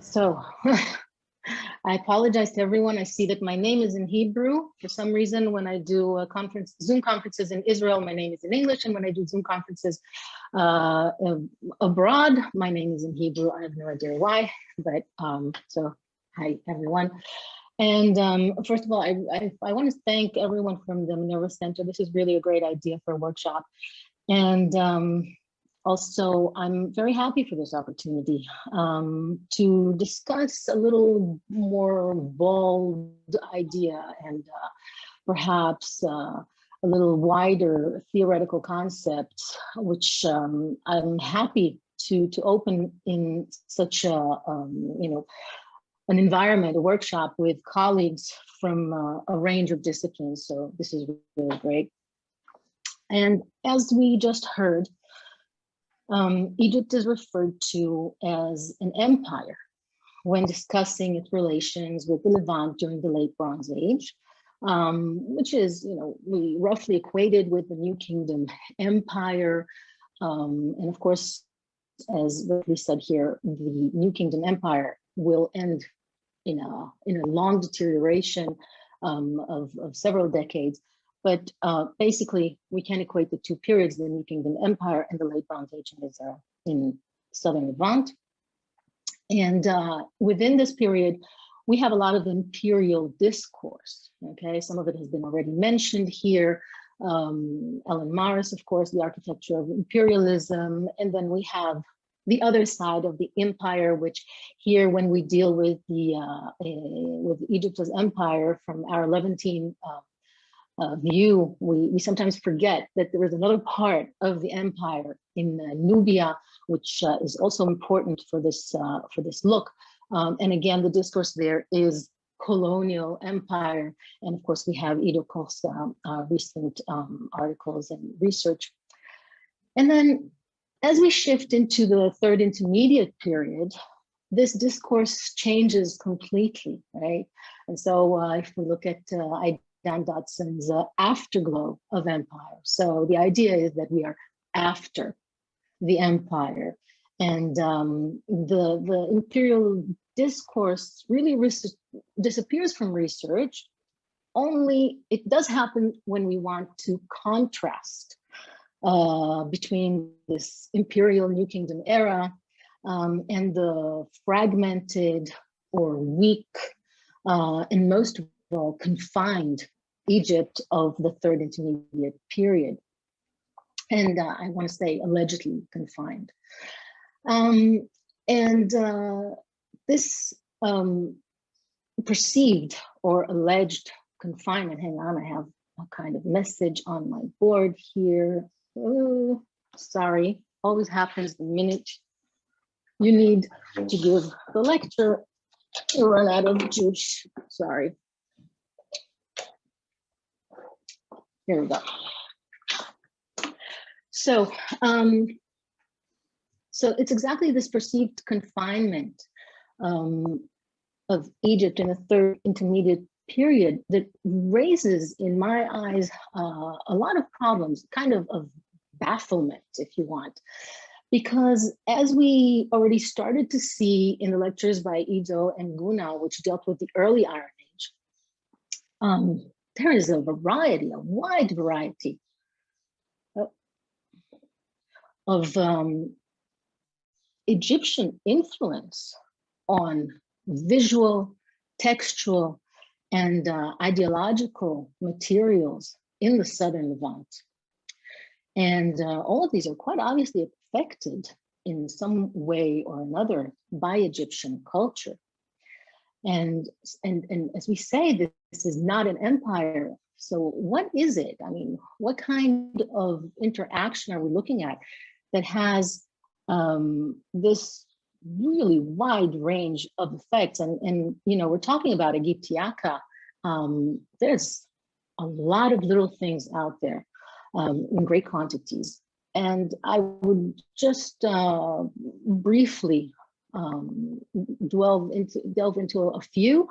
So I apologize to everyone. I see that my name is in Hebrew. For some reason, when I do Zoom conferences in Israel, my name is in English. And when I do Zoom conferences abroad, my name is in Hebrew. I have no idea why, but so hi, everyone. And first of all, I want to thank everyone from the Minerva Center. This is really a great idea for a workshop. And also, I'm very happy for this opportunity to discuss a little more bold idea and perhaps a little wider theoretical concept, which I'm happy to open in such a an environment, a workshop with colleagues from a range of disciplines. So this is really great. And as we just heard, Egypt is referred to as an empire when discussing its relations with the Levant during the late Bronze Age, which is, we roughly equated with the New Kingdom Empire. And of course, as we said here, the New Kingdom Empire will end in a long deterioration of several decades. But basically, we can equate the two periods, the New Kingdom Empire and the late Bronze Age in southern Levant. And within this period, we have a lot of imperial discourse, okay? Some of it has been already mentioned here. Ellen Morris, of course, the architecture of imperialism. And then we have the other side of the empire, which here, when we deal with with Egypt as empire from our Levantine view, we sometimes forget that there is another part of the empire in Nubia, which is also important for this look. And again, the discourse there is colonial empire. And of course, we have Ido Costa recent articles and research. And then as we shift into the third intermediate period, this discourse changes completely, right? And so if we look at Dan Dodson's afterglow of empire. So the idea is that we are after the empire, and the imperial discourse really disappears from research. Only it does happen when we want to contrast between this imperial New Kingdom era and the fragmented or weak and most of all confined Egypt of the third intermediate period. And I want to say allegedly confined. This perceived or alleged confinement, hang on, I have a kind of message on my board here. Oh, sorry, always happens the minute you need to give the lecture, you run out of juice, sorry. Here we go. So, so it's exactly this perceived confinement of Egypt in the third intermediate period that raises, in my eyes, a lot of problems, kind of bafflement, if you want. Because as we already started to see in the lectures by Ido and Guna, which dealt with the early Iron Age, there is a variety, a wide variety of Egyptian influence on visual, textual, and ideological materials in the southern Levant. And all of these are quite obviously affected in some way or another by Egyptian culture. And as we say, this is not an empire. So what is it? I mean, what kind of interaction are we looking at that has this really wide range of effects? And we're talking about Egyptiaca. There's a lot of little things out there in great quantities. And I would just briefly delve into a few,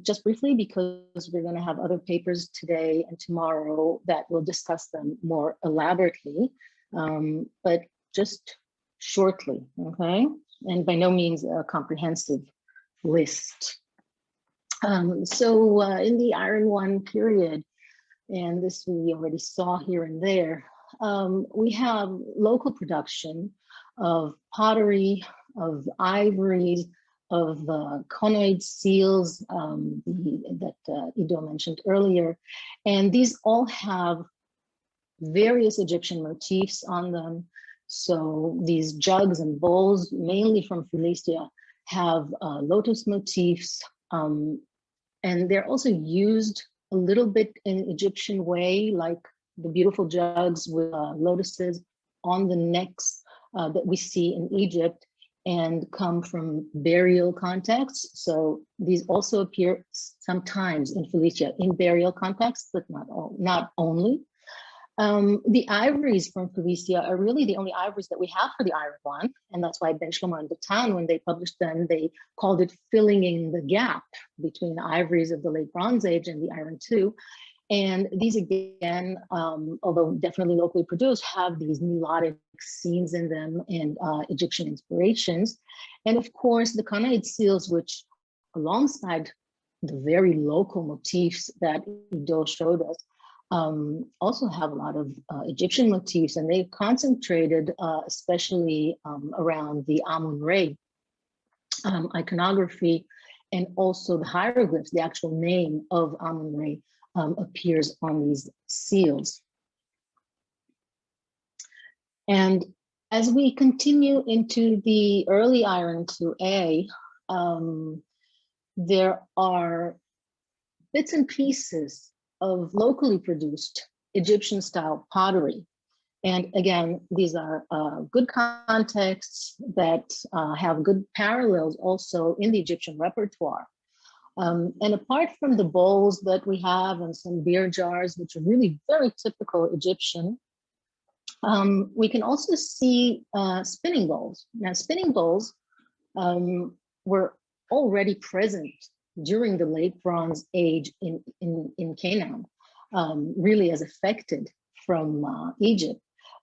just briefly, because we're going to have other papers today and tomorrow that will discuss them more elaborately, but just shortly, okay? and by no means a comprehensive list. So in the Iron One period, and this we already saw here and there, we have local production of pottery, of ivories, of conoid seals that Ido mentioned earlier. And these all have various Egyptian motifs on them. So these jugs and bowls, mainly from Philistia, have lotus motifs, and they're also used a little bit in Egyptian way, like the beautiful jugs with lotuses on the necks that we see in Egypt and come from burial contexts. So these also appear sometimes in Philistia in burial contexts, but not only. The ivories from Philistia are really the only ivories that we have for the Iron One, and that's why Ben Shlomo and Batan, when they published them, they called it filling in the gap between the ivories of the Late Bronze Age and the Iron II. And these again, although definitely locally produced, have these melodic scenes in them and Egyptian inspirations. And of course, the conoid seals, which alongside the very local motifs that Ido showed us, also have a lot of Egyptian motifs, and they've concentrated especially around the Amun-Re iconography, and also the hieroglyphs. The actual name of Amun-Re appears on these seals. And as we continue into the early Iron IIA, there are bits and pieces of locally produced Egyptian style pottery. And again, these are good contexts that have good parallels also in the Egyptian repertoire. And apart from the bowls that we have and some beer jars, which are really very typical Egyptian, we can also see spinning bowls. Now, spinning bowls were already present during the Late Bronze Age in Canaan, really as affected from Egypt.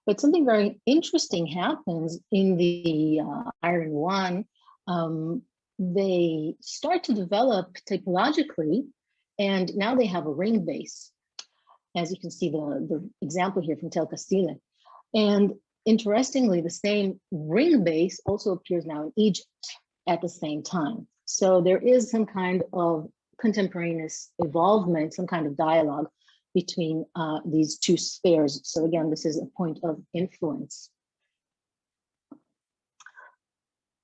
But something very interesting happens in the Iron One. They start to develop typologically, and now they have a ring base, as you can see the example here from Tel Castile. And interestingly, the same ring base also appears now in Egypt at the same time. So there is some kind of contemporaneous evolvement, some kind of dialogue between these two spheres. So again, this is a point of influence.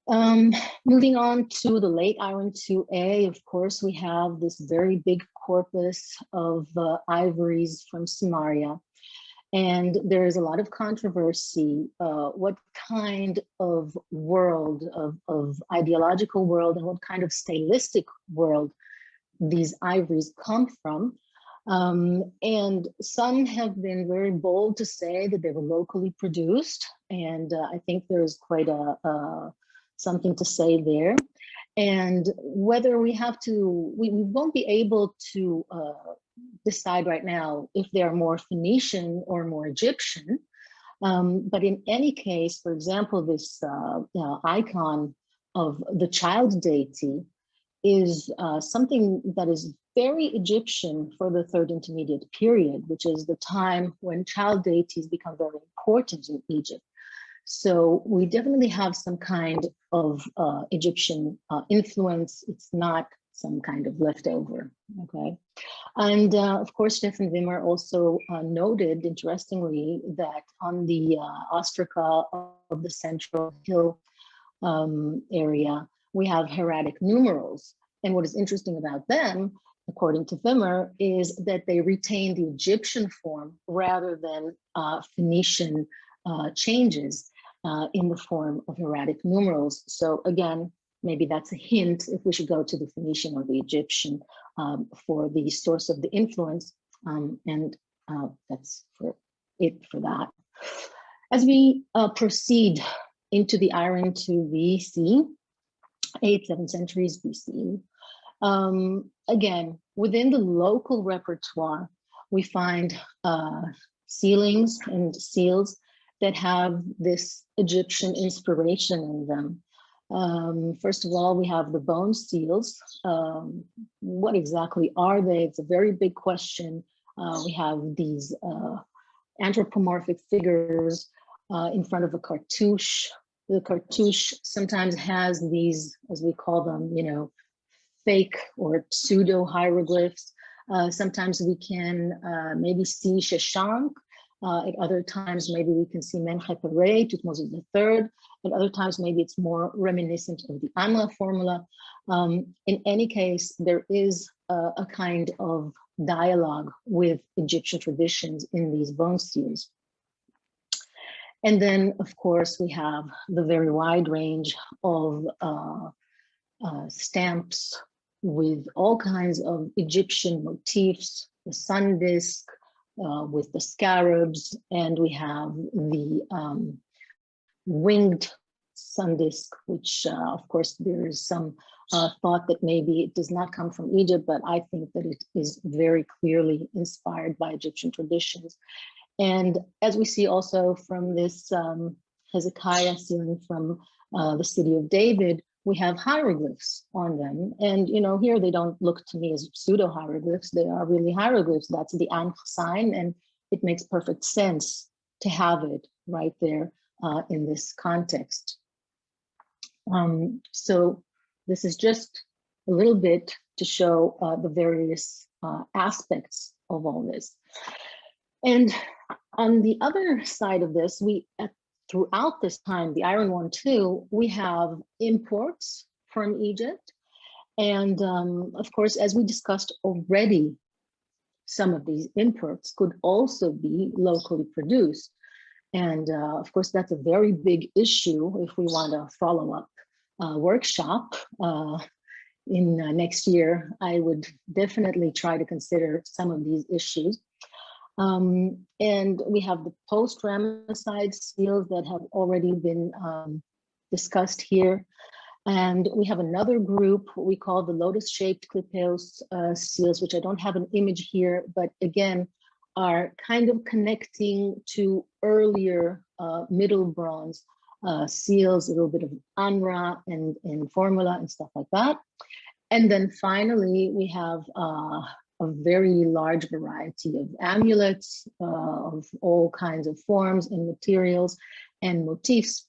Moving on to the late Iron IIA, of course, we have this very big corpus of ivories from Samaria. And there is a lot of controversy, what kind of world, of ideological world, and what kind of stylistic world these ivories come from. And some have been very bold to say that they were locally produced. And I think there's quite something to say there. And whether we have to, we won't be able to decide right now if they are more Phoenician or more Egyptian. But in any case, for example, this icon of the child deity is something that is very Egyptian for the Third Intermediate Period, which is the time when child deities become very important in Egypt. So we definitely have some kind of Egyptian influence. It's not some kind of leftover, okay? And of course, Stefan Wimmer also noted, interestingly, that on the ostraca of the Central Hill area, we have Heretic numerals. And what is interesting about them, according to Wimmer, is that they retain the Egyptian form rather than Phoenician changes in the form of Heretic numerals. So again, maybe that's a hint if we should go to the Phoenician or the Egyptian for the source of the influence. And that's for that. As we proceed into the Iron II BC, 8th, 7th centuries BC, again, within the local repertoire, we find ceilings and seals that have this Egyptian inspiration in them. First of all, we have the bone seals. What exactly are they? It's a very big question. We have these anthropomorphic figures in front of a cartouche. The cartouche sometimes has these, as we call them, you know, fake or pseudo hieroglyphs. Sometimes we can maybe see Shashank. At other times, maybe we can see Menkhepere, Tutmosis III. At other times, maybe it's more reminiscent of the Amla formula. In any case, there is a kind of dialogue with Egyptian traditions in these bone seals. And then, of course, we have the very wide range of stamps with all kinds of Egyptian motifs, the sun disk, with the scarabs, and we have the winged sun disk, which of course there is some thought that maybe it does not come from Egypt, but I think that it is very clearly inspired by Egyptian traditions. And as we see also from this Hezekiah ceiling from the city of David, we have hieroglyphs on them. And, you know, here they don't look to me as pseudo hieroglyphs. They are really hieroglyphs. That's the Ankh sign. And it makes perfect sense to have it right there in this context. So this is just a little bit to show the various aspects of all this. And on the other side of this, throughout this time, the Iron One too, we have imports from Egypt. And of course, as we discussed already, some of these imports could also be locally produced. And of course, that's a very big issue if we want a follow-up workshop in next year. I would definitely try to consider some of these issues. And we have the post-Ramesside seals that have already been discussed here. And we have another group we call the lotus-shaped Clipeos seals, which I don't have an image here, but again, are kind of connecting to earlier Middle Bronze seals, a little bit of Anra and formula and stuff like that. And then finally, we have a very large variety of amulets of all kinds of forms and materials and motifs.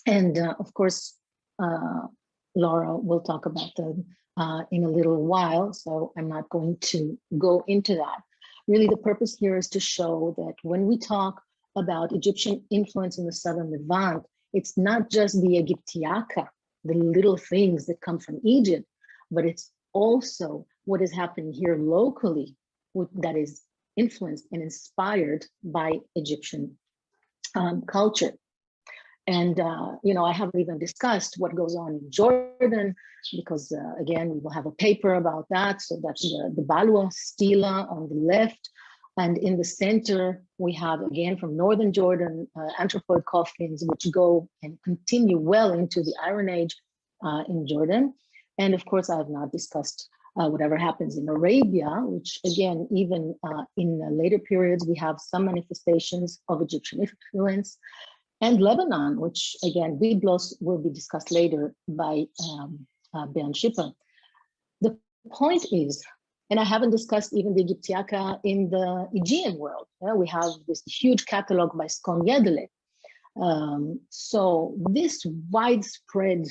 And of course, Laura will talk about them in a little while, so I'm not going to go into that. Really, the purpose here is to show that when we talk about Egyptian influence in the Southern Levant, it's not just the Egyptiaca, the little things that come from Egypt, but it's also what is happening here locally that is influenced and inspired by Egyptian culture. And, you know, I haven't even discussed what goes on in Jordan, because again, we will have a paper about that. So that's the Balwa stela on the left. And in the center, we have, again, from Northern Jordan, anthropoid coffins, which go and continue well into the Iron Age in Jordan. And of course, I have not discussed whatever happens in Arabia, which again, even in later periods, we have some manifestations of Egyptian influence. And Lebanon, which again, Byblos will be discussed later by Ben Shipper. The point is, and I haven't discussed even the Egyptiaca in the Aegean world. We have this huge catalog by Skon Yedele. So this widespread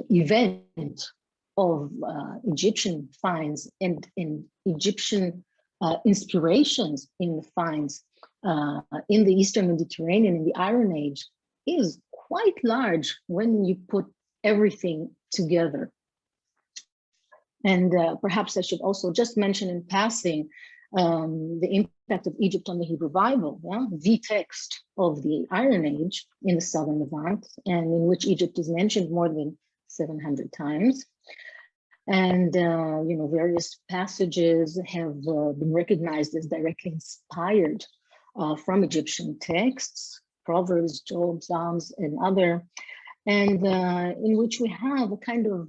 event of Egyptian finds and Egyptian inspirations in the finds in the Eastern Mediterranean in the Iron Age is quite large when you put everything together. And perhaps I should also just mention in passing the impact of Egypt on the Hebrew Bible, the text of the Iron Age in the Southern Levant, and in which Egypt is mentioned more than 700 times. And, you know, various passages have been recognized as directly inspired from Egyptian texts, Proverbs, Job, Psalms, and other, and in which we have a kind of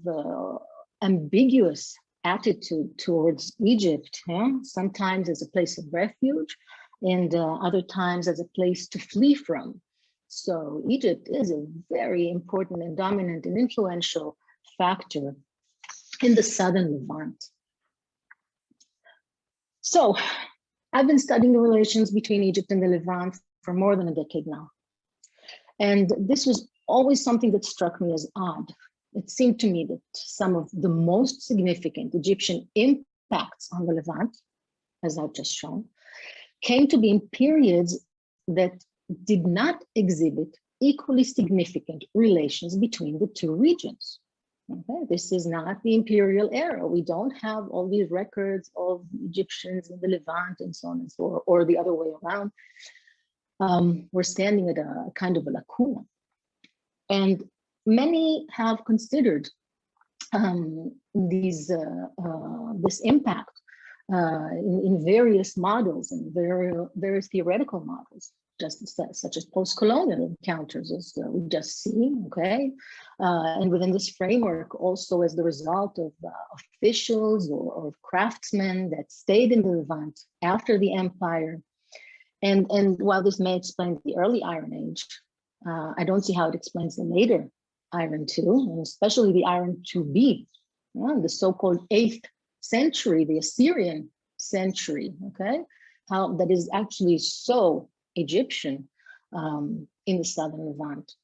ambiguous attitude towards Egypt, sometimes as a place of refuge, and other times as a place to flee from. So Egypt is a very important and dominant and influential factor in the southern Levant. So I've been studying the relations between Egypt and the Levant for more than a decade now. And this was always something that struck me as odd. It seemed to me that some of the most significant Egyptian impacts on the Levant, as I've just shown, came to be in periods that did not exhibit equally significant relations between the two regions. Okay, this is not the imperial era. We don't have all these records of Egyptians in the Levant and so on and so on, or the other way around. We're standing at a kind of a lacuna. And many have considered this impact in various models and various theoretical models, just such as post-colonial encounters, as we just see, okay? And within this framework, also as the result of officials or craftsmen that stayed in the Levant after the empire. And while this may explain the early Iron Age, I don't see how it explains the later Iron II, and especially the Iron IIB, the so-called 8th century, the Assyrian century, okay? How that is actually so Egyptian in the southern Levant.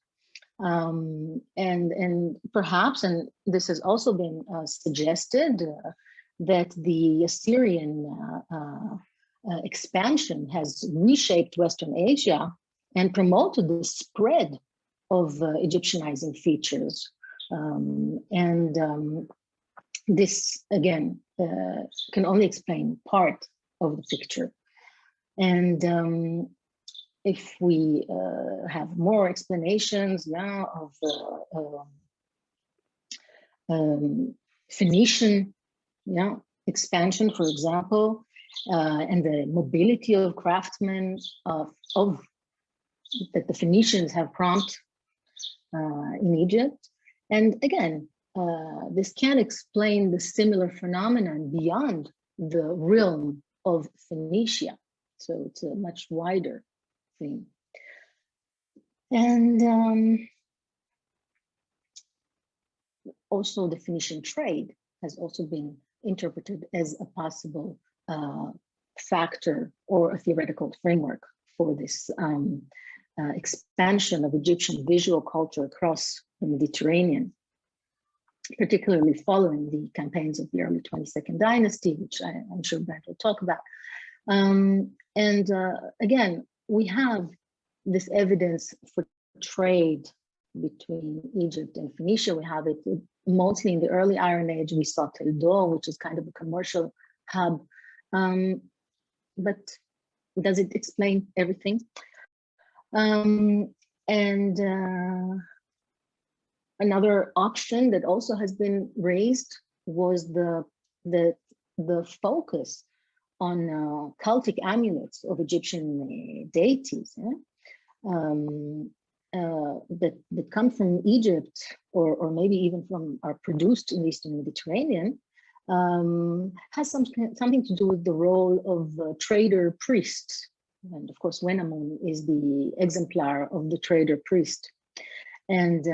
And perhaps, and this has also been suggested, that the Assyrian expansion has reshaped Western Asia and promoted the spread of Egyptianizing features. This, again, can only explain part of the picture. And if we have more explanations now of Phoenician expansion, for example, and the mobility of craftsmen that the Phoenicians have prompted in Egypt. And again, this can explain the similar phenomenon beyond the realm of Phoenicia. So it's a much wider thing. And also the Phoenician trade has also been interpreted as a possible factor or a theoretical framework for this expansion of Egyptian visual culture across the Mediterranean, particularly following the campaigns of the early 22nd dynasty, which I'm sure Brent will talk about. Again, we have this evidence for trade between Egypt and Phoenicia. We have it mostly in the early Iron Age. We saw Territorial, which is kind of a commercial hub. But does it explain everything? Another option that also has been raised was the focus on cultic amulets of Egyptian deities that come from Egypt, or maybe even are produced in the Eastern Mediterranean, has something to do with the role of trader priests. And of course, Wenamun is the exemplar of the trader priest. And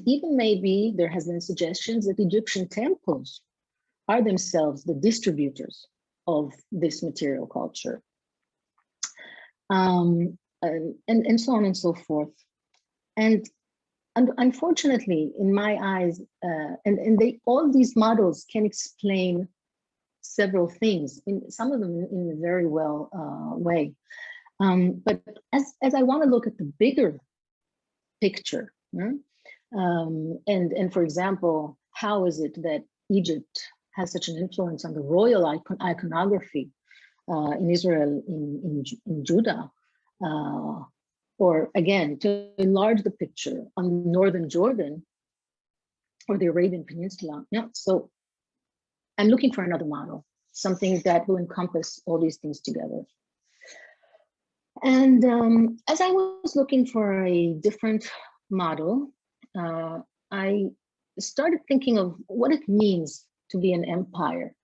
even maybe there has been suggestions that Egyptian temples are themselves the distributors of this material culture. And so on and so forth. And unfortunately, in my eyes, all these models can explain several things, some of them in a very well way. But as I want to look at the bigger picture, and for example, how is it that Egypt has such an influence on the royal iconography in Israel, in Judah, or again, to enlarge the picture on northern Jordan or the Arabian Peninsula. So I'm looking for another model, something that will encompass all these things together. And as I was looking for a different model, I started thinking of what it means to be an empire,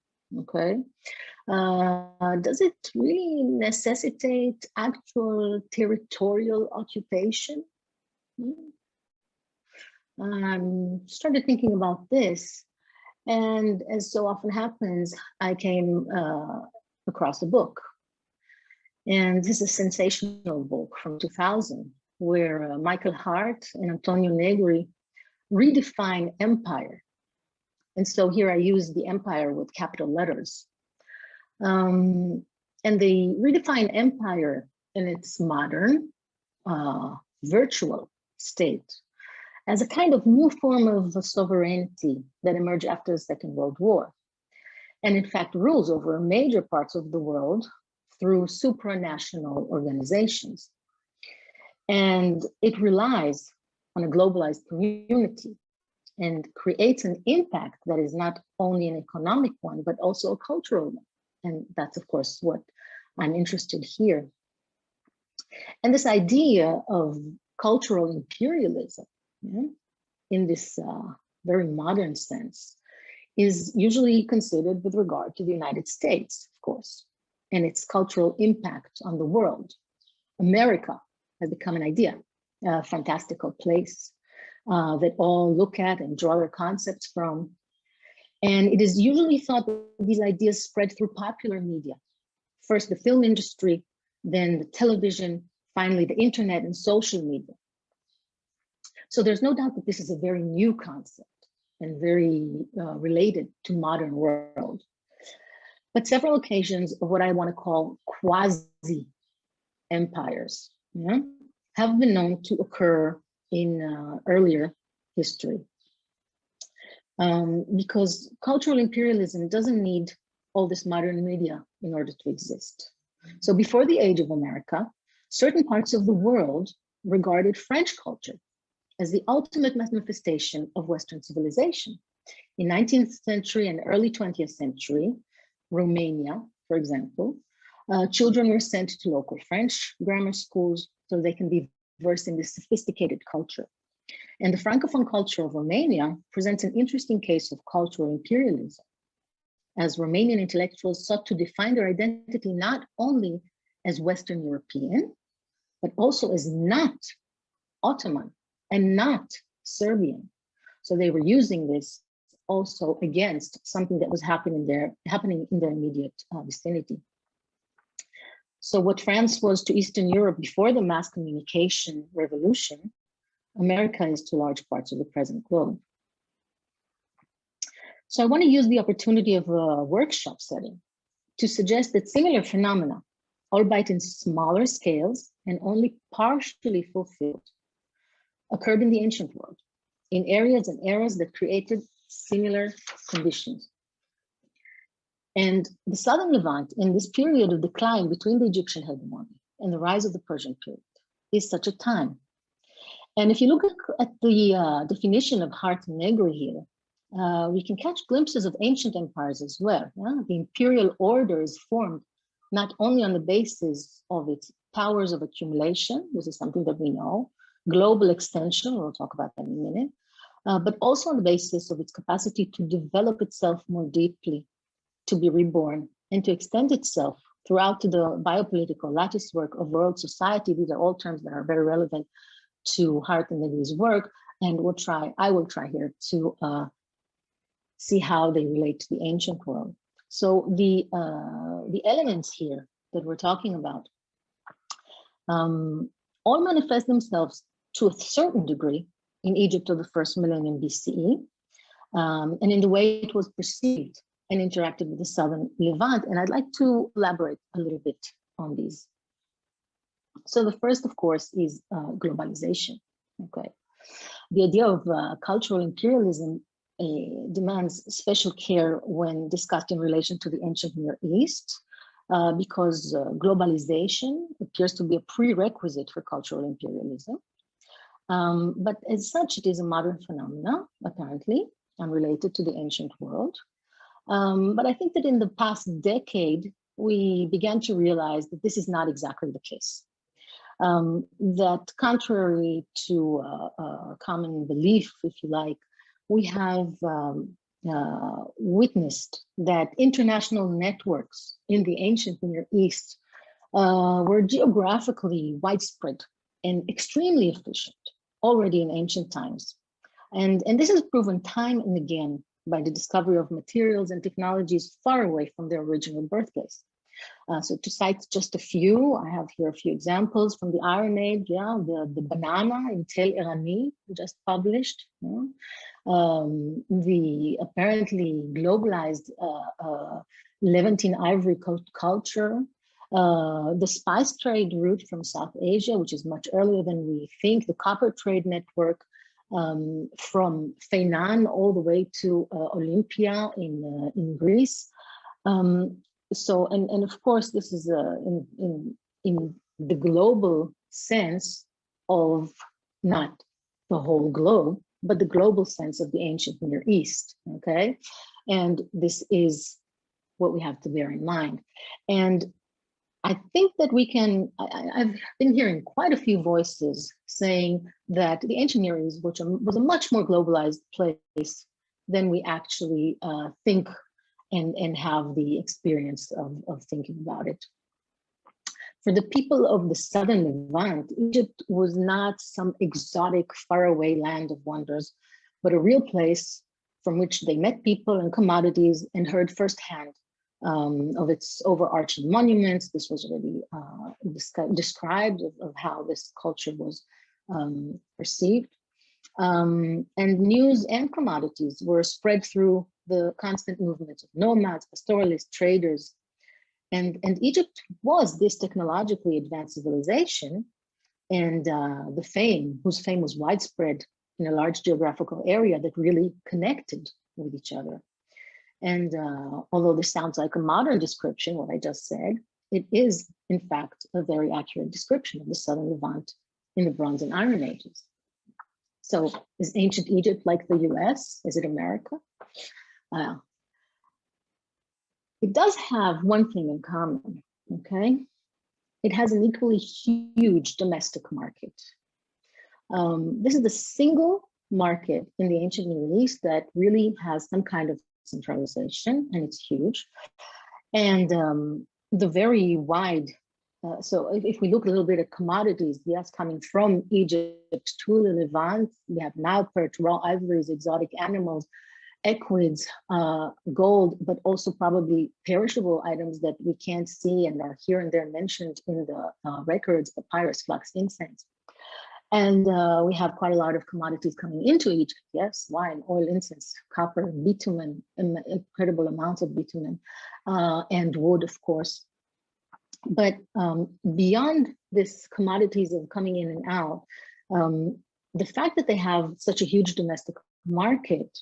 okay? Does it really necessitate actual territorial occupation? Started thinking about this, and as so often happens, I came across a book. And this is a sensational book from 2000, where Michael Hart and Antonio Negri redefine empire. And so here I use the empire with capital letters. And they redefine empire in its modern, virtual state as a kind of new form of sovereignty that emerged after the Second World War. And in fact, rules over major parts of the world through supranational organizations. And it relies on a globalized community and creates an impact that is not only an economic one, but also a cultural one. And that's, of course, what I'm interested here. And this idea of cultural imperialism, in this very modern sense, is usually considered with regard to the United States, of course, and its cultural impact on the world. America has become an idea, a fantastical place that all look at and draw their concepts from. And it is usually thought that these ideas spread through popular media. First, the film industry, then the television, finally the internet and social media. So there's no doubt that this is a very new concept and very related to modern world. But several occasions of what I want to call quasi-empires have been known to occur in earlier history. Because cultural imperialism doesn't need all this modern media in order to exist. So before the age of America, certain parts of the world regarded French culture as the ultimate manifestation of Western civilization. In 19th century and early 20th century, Romania, for example, children were sent to local French grammar schools so they can be versed in this sophisticated culture. And the Francophone culture of Romania presents an interesting case of cultural imperialism, as Romanian intellectuals sought to define their identity not only as Western European, but also as not Ottoman and not Serbian. So they were using this also against something that was happening in their immediate vicinity. So what France was to Eastern Europe before the mass communication revolution, America is to large parts of the present globe. So I want to use the opportunity of a workshop setting to suggest that similar phenomena, albeit in smaller scales and only partially fulfilled, occurred in the ancient world, in areas and eras that created similar conditions. And the southern Levant, in this period of decline between the Egyptian hegemony and the rise of the Persian period, is such a time. And if you look at the definition of Hart and Negri here, we can catch glimpses of ancient empires as well. The imperial order is formed not only on the basis of its powers of accumulation, this is something that we know, global extension, we'll talk about that in a minute, but also on the basis of its capacity to develop itself more deeply, to be reborn, and to extend itself throughout the biopolitical lattice work of world society. These are all terms that are very relevant to Hart and Negri's work, and I will try here to see how they relate to the ancient world. So the elements here that we're talking about all manifest themselves to a certain degree in Egypt of the first millennium BCE, and in the way it was perceived and interacted with the southern Levant. And I'd like to elaborate a little bit on these. So the first, of course, is globalization. Okay, the idea of cultural imperialism demands special care when discussed in relation to the ancient Near East, because globalization appears to be a prerequisite for cultural imperialism. But as such, it is a modern phenomenon, apparently, unrelated to the ancient world. But I think that in the past decade, we began to realize that this is not exactly the case. That contrary to common belief, if you like, we have witnessed that international networks in the ancient Near East were geographically widespread and extremely efficient already in ancient times. And this is proven time and again by the discovery of materials and technologies far away from their original birthplace. So to cite just a few, I have here a few examples from the Iron Age, the banana in Tel Erani, just published. The apparently globalized Levantine ivory culture, the spice trade route from South Asia, which is much earlier than we think, the copper trade network from Feinan all the way to Olympia in Greece. So, and of course, this is in the global sense of not the whole globe, but the global sense of the ancient Near East, okay? And this is what we have to bear in mind. And I think that we can, I've been hearing quite a few voices saying that the ancient Near East, which was a much more globalized place than we actually think and have the experience of thinking about it. For the people of the southern Levant, Egypt was not some exotic, faraway land of wonders, but a real place from which they met people and commodities and heard firsthand of its overarching monuments. This was already described of how this culture was perceived. And news and commodities were spread through the constant movements of nomads, pastoralists, traders. And Egypt was this technologically advanced civilization, and whose fame was widespread in a large geographical area that really connected with each other. And although this sounds like a modern description, what I just said, it is in fact a very accurate description of the southern Levant in the Bronze and Iron Ages. So is ancient Egypt like the US? Is it America? It does have one thing in common, okay? It has an equally huge domestic market. This is the single market in the ancient Near East that really has some kind of centralization, and it's huge. And the very wide, so if we look a little bit at commodities, yes, coming from Egypt to the Levant, we have now perch, raw ivories, exotic animals, equids, gold, but also probably perishable items that we can't see and are here and there mentioned in the records, papyrus, flax, incense. And we have quite a lot of commodities coming into Egypt, yes, wine, oil, incense, copper, bitumen, incredible amounts of bitumen, and wood, of course. But beyond this commodities of coming in and out, the fact that they have such a huge domestic market,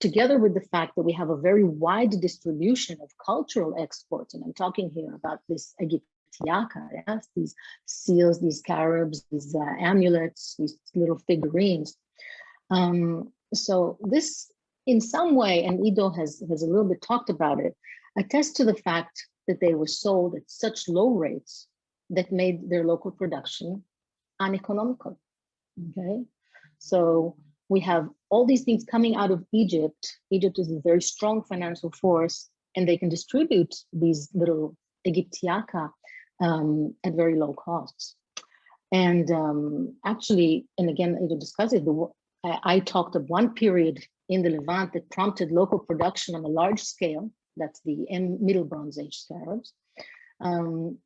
together with the fact that we have a very wide distribution of cultural exports, and I'm talking here about this Egyptiaca, yes, these seals, these scarabs, these amulets, these little figurines. So this, in some way, and Ido has a little bit talked about it, attests to the fact that they were sold at such low rates that made their local production uneconomical, okay? So we have all these things coming out of Egypt. Egypt is a very strong financial force, and they can distribute these little Egyptiaca at very low costs. And actually, and again, Ido discussed it, I talked of one period in the Levant that prompted local production on a large scale. That's the Middle Bronze Age scarabs.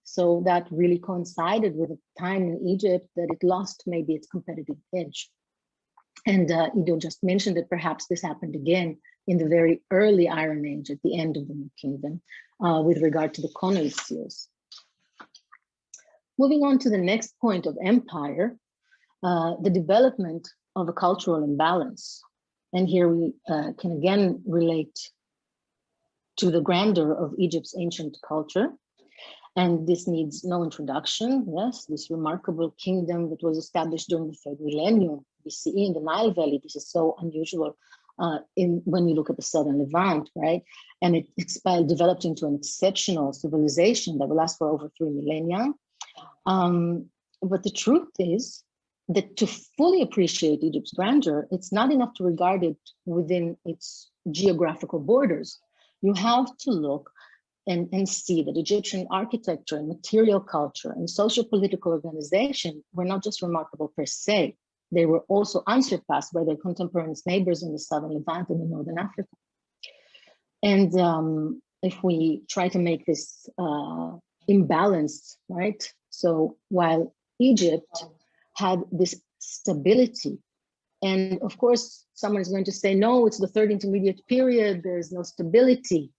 So that really coincided with a time in Egypt that it lost maybe its competitive edge. And Ido just mentioned that perhaps this happened again in the very early Iron Age at the end of the New Kingdom with regard to the connoid seals. Moving on to the next point of empire, the development of a cultural imbalance. And here we can again relate to the grandeur of Egypt's ancient culture. And this needs no introduction, yes, this remarkable kingdom that was established during the 3rd millennium BCE in the Nile Valley. This is so unusual when you look at the southern Levant, right? And it's developed into an exceptional civilization that will last for over 3 millennia. But the truth is that to fully appreciate Egypt's grandeur, it's not enough to regard it within its geographical borders. You have to look and see that Egyptian architecture and material culture and socio-political organization were not just remarkable per se, they were also unsurpassed by their contemporaneous neighbors in the southern Levant and in northern Africa. And if we try to make this imbalanced, right? So while Egypt had this stability, and of course, someone is going to say, no, it's the third intermediate period, there's no stability.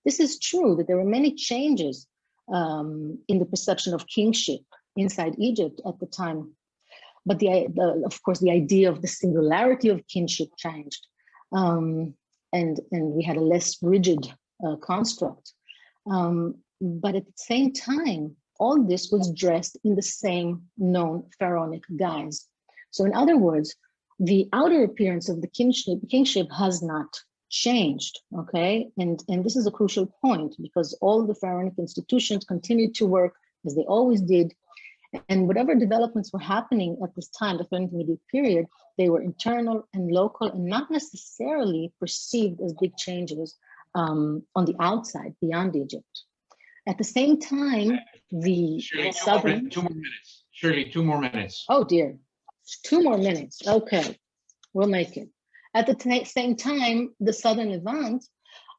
This is true that there were many changes in the perception of kingship inside Egypt at the time. But of course, the idea of the singularity of kinship changed. And we had a less rigid construct. But at the same time, all this was dressed in the same known pharaonic guise. So in other words, the outer appearance of the kingship has not changed, okay? And this is a crucial point because all the pharaonic institutions continued to work as they always did. And whatever developments were happening at this time, the third intermediate period, they were internal and local and not necessarily perceived as big changes on the outside, beyond Egypt. At the same time, the Shirley, southern... 2 more minutes. Shirley, 2 more minutes. Oh dear, 2 more minutes, okay, we'll make it. At the same time, the southern Levant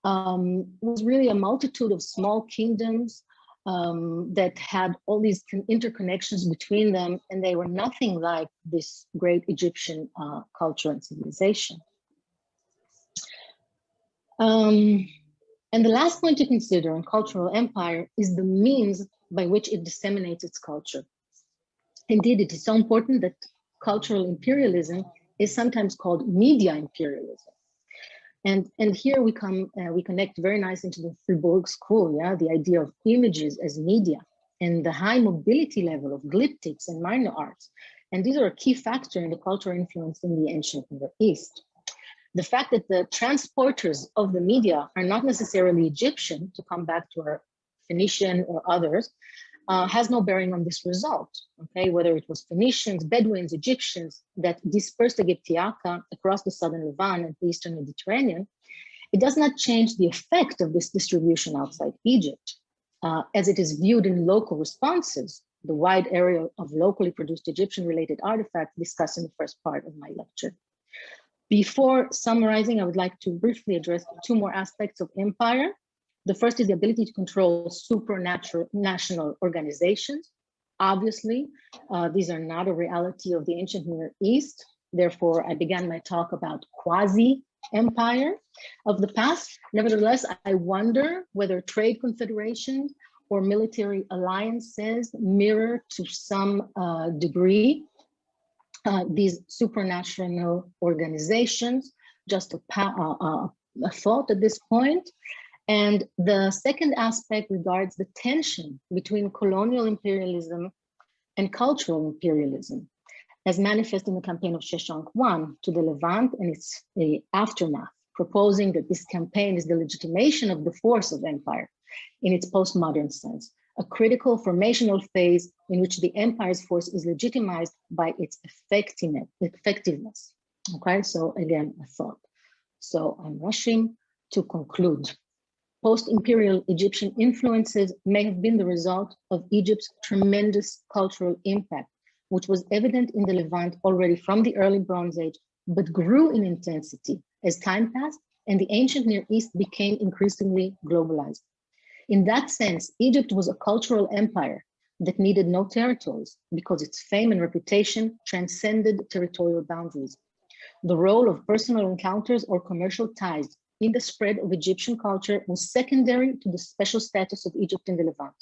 was really a multitude of small kingdoms that had all these interconnections between them, and they were nothing like this great Egyptian culture and civilization. And the last point to consider in cultural empire is the means by which it disseminates its culture. Indeed, it is so important that cultural imperialism is sometimes called media imperialism. And here we connect very nicely to the Fribourg school, yeah, the idea of images as media and the high mobility level of glyptics and minor arts. And these are a key factor in the cultural influence in the ancient Near East. The fact that the transporters of the media are not necessarily Egyptian, to come back to our Phoenician or others, has no bearing on this result, okay? Whether it was Phoenicians, Bedouins, Egyptians that dispersed Egyptiaca across the southern Levant and the eastern Mediterranean, it does not change the effect of this distribution outside Egypt, as it is viewed in local responses, the wide area of locally produced Egyptian-related artifacts discussed in the first part of my lecture. Before summarizing, I would like to briefly address 2 more aspects of empire. The first is the ability to control supranational organizations. Obviously, these are not a reality of the ancient Near East. Therefore, I began my talk about quasi-empire of the past. Nevertheless, I wonder whether trade confederations or military alliances mirror to some degree these supranational organizations. Just a thought at this point. And the second aspect regards the tension between colonial imperialism and cultural imperialism, as manifest in the campaign of Sheshonq I to the Levant and its aftermath, proposing that this campaign is the legitimation of the force of empire in its postmodern sense, a critical formational phase in which the empire's force is legitimized by its effectiveness. Okay, so again, a thought. So I'm rushing to conclude. Post-imperial Egyptian influences may have been the result of Egypt's tremendous cultural impact, which was evident in the Levant already from the early Bronze Age, but grew in intensity as time passed and the ancient Near East became increasingly globalized. In that sense, Egypt was a cultural empire that needed no territories because its fame and reputation transcended territorial boundaries. The role of personal encounters or commercial ties in the spread of Egyptian culture was secondary to the special status of Egypt in the Levant.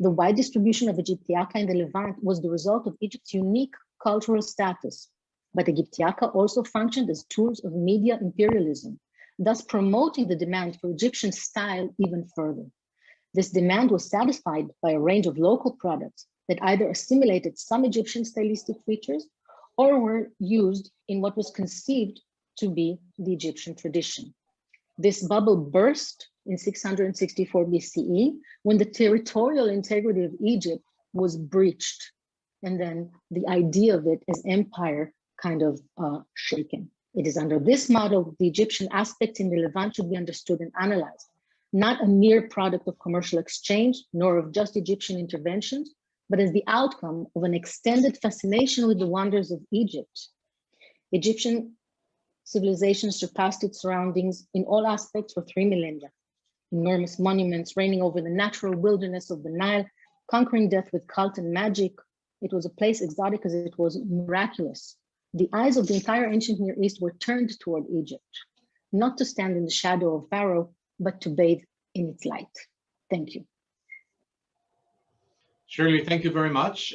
The wide distribution of Egyptiaca in the Levant was the result of Egypt's unique cultural status, but Egyptiaca also functioned as tools of media imperialism, thus promoting the demand for Egyptian style even further. This demand was satisfied by a range of local products that either assimilated some Egyptian stylistic features or were used in what was conceived to be the Egyptian tradition. This bubble burst in 664 BCE when the territorial integrity of Egypt was breached and then the idea of it as empire kind of shaken. It is under this model, the Egyptian aspect in the Levant should be understood and analyzed, not a mere product of commercial exchange, nor of just Egyptian interventions, but as the outcome of an extended fascination with the wonders of Egypt. Egyptian civilization surpassed its surroundings in all aspects for 3 millennia. Enormous monuments reigning over the natural wilderness of the Nile, conquering death with cult and magic. It was a place exotic as it was miraculous. The eyes of the entire ancient Near East were turned toward Egypt, not to stand in the shadow of Pharaoh, but to bathe in its light. Thank you. Shirley, thank you very much.